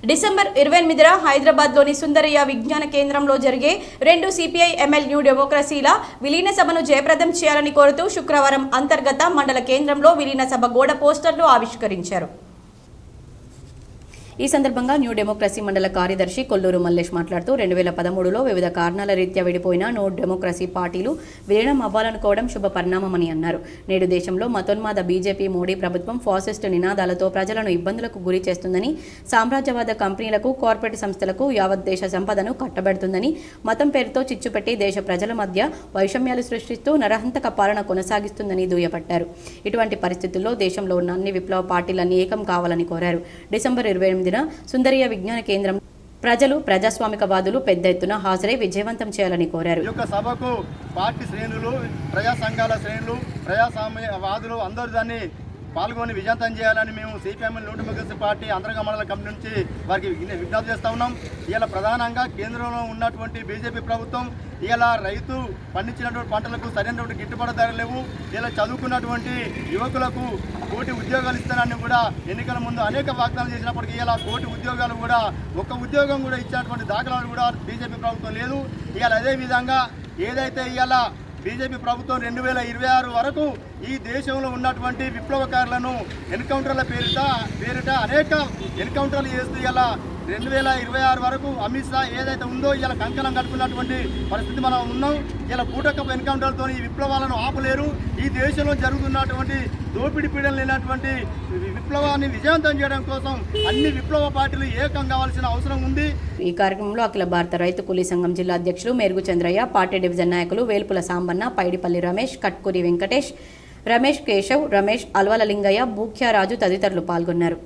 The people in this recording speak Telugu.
డిసెంబర్ 28న హైదరాబాద్లోని సుందరయ్య విజ్ఞాన కేంద్రంలో జరిగే 2 సిపిఐ ఎంఎల్ న్యూ డెమోక్రసీల విలీన సభను జయప్రదం చేయాలని కోరుతూ శుక్రవారం అంతర్గత మండల కేంద్రంలో విలీన సభ గోడ పోస్టర్లు ఆవిష్కరించారు. ఈ సందర్భంగా న్యూ డెమోక్రసీ మండల కార్యదర్శి కొల్లూరు మల్లేష్ మాట్లాడుతూ 2013లో వివిధ కారణాల రీత్యా విడిపోయిన న్యూ డెమోక్రసీ పార్టీలు విలీనం అవ్వాలనుకోవడం శుభ పరిణామమని అన్నారు. నేడు దేశంలో మతోన్మాద బీజేపీ మోడీ ప్రభుత్వం ఫాసిస్ట్ నినాదాలతో ప్రజలను ఇబ్బందులకు గురి చేస్తుందని, సామ్రాజ్యవాద కంపెనీలకు, కార్పొరేట్ సంస్థలకు యావత్ దేశ సంపదను కట్టబెడుతుందని, మతం పేరుతో చిచ్చుపెట్టి దేశ ప్రజల మధ్య వైషమ్యాలు సృష్టిస్తూ నరహంతక పాలన కొనసాగిస్తుందని దుయ్యబట్టారు. ఇటువంటి పరిస్థితుల్లో దేశంలో ఉన్న అన్ని విప్లవ పార్టీలన్నీ ఏకం కావాలని కోరారు. డిసెంబర్ 28న సుందరయ్య విజ్ఞాన కేంద్రం ప్రజలు, ప్రజాస్వామికవాదులు పెద్ద ఎత్తున హాజరై విజయవంతం చేయాలని కోరారు. ఈ యొక్క సభకు పార్టీ శ్రేణులు, ప్రజా సంఘాల శ్రేణులు, ప్రజాస్వామ్యవాదులు అందరూ దాన్ని పాల్గొని విజయవంతం చేయాలని మేము సిపిఎం న్యూ డెమోక్రసీ పార్టీ అంతర్గత మండల కమిటీ నుంచి వారికి విజ్ఞప్తి చేస్తూ ఉన్నాం. ఇలా ప్రధానంగా కేంద్రంలో ఉన్నటువంటి బీజేపీ ప్రభుత్వం ఇలా రైతు పండించినటువంటి పంటలకు సరైనటువంటి గిట్టుబాటు ధర లేవు. ఇలా చదువుకున్నటువంటి యువకులకు కోటి ఉద్యోగాలు ఇస్తానని కూడా ఎన్నికల ముందు అనేక వాగ్దానాలు చేసినప్పటికీ ఇలా కోటి ఉద్యోగాలు కూడా ఒక్క ఉద్యోగం కూడా ఇచ్చినటువంటి దాఖలాలు కూడా బీజేపీ ప్రభుత్వం లేదు. ఇలా అదేవిధంగా ఏదైతే ఇలా బీజేపీ ప్రభుత్వం 2026 వరకు ఈ దేశంలో ఉన్నటువంటి విప్లవకారులను ఎన్కౌంటర్ల పేరిట అనేక ఎన్కౌంటర్లు చేస్తూ ఇలా 2026 వరకు అమిత్ షా ఏదైతే ఉందో ఇలా కంకణం కట్టుకున్నటువంటి పరిస్థితి మనం ఉన్నాం. ఇలా బూటకపు ఎన్కౌంటర్లతో ఈ విప్లవాలను ఆపలేరు. ఈ దేశంలో జరుగుతున్నటువంటి దోపిడీ పీడన లేనటువంటి విప్లవాన్ని విజయవంతం చేయడం కోసం అన్ని విప్లవ పార్టీలు ఏకం కావాల్సిన అవసరం ఉంది. ఈ కార్యక్రమంలో అఖిల భారత రైతు కూలీ సంఘం జిల్లా అధ్యక్షులు మేరుగు చంద్రయ్య, పార్టీ డివిజన్ నాయకులు వేల్పుల సాంబన్న, పైడిపల్లి రమేష్, కట్కూరి వెంకటేష్, రమేష్ కేశవ్, రమేష్, అల్వల లింగయ్య, బూఖ్యారాజు తదితరులు పాల్గొన్నారు.